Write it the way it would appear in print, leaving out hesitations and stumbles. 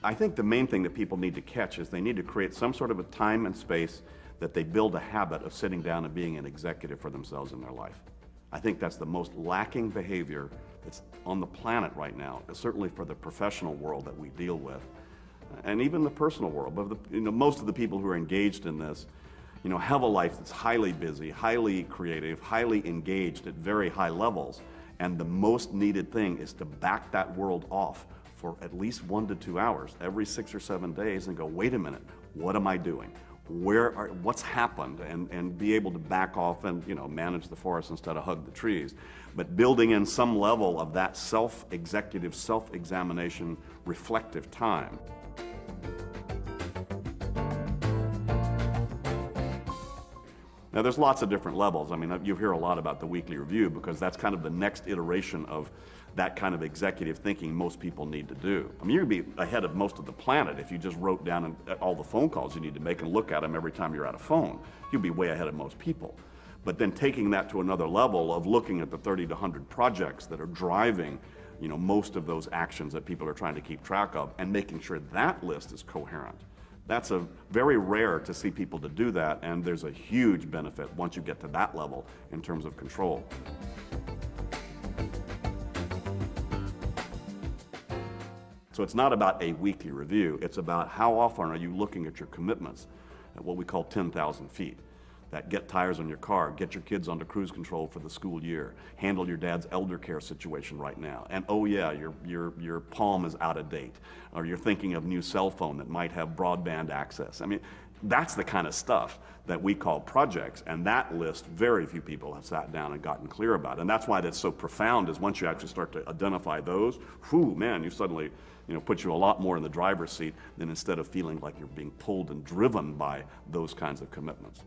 I think the main thing that people need to catch is they need to create some sort of a time and space that they build a habit of sitting down and being an executive for themselves in their life. I think that's the most lacking behavior that's on the planet right now, certainly for the professional world that we deal with, and even the personal world. But most of the people who are engaged in this, have a life that's highly busy, highly creative, highly engaged at very high levels, and the most needed thing is to back that world off for at least 1 to 2 hours every 6 or 7 days and go, wait a minute, what am I doing? What's happened? And be able to back off and manage the forest instead of hug the trees. But building in some level of that self-executive, self-examination, reflective time. Now there's lots of different levels. I mean, you hear a lot about the weekly review because that's kind of the next iteration of that kind of executive thinking most people need to do. I mean, you'd be ahead of most of the planet if you just wrote down all the phone calls you need to make and look at them every time you're at a phone. You'd be way ahead of most people. But then taking that to another level of looking at the 30 to 100 projects that are driving most of those actions that people are trying to keep track of and making sure that list is coherent. That's very rare to see people to do that, and there's a huge benefit once you get to that level in terms of control. So it's not about a weekly review, it's about how often are you looking at your commitments at what we call 10,000 feet. That get tires on your car, get your kids onto cruise control for the school year, handle your dad's elder care situation right now, and oh yeah, your Palm is out of date, or you're thinking of new cell phone that might have broadband access. I mean, that's the kind of stuff that we call projects, and that list very few people have sat down and gotten clear about. And that's why that's so profound, is once you actually start to identify those, whew, man, you suddenly put you a lot more in the driver's seat than instead of feeling like you're being pulled and driven by those kinds of commitments.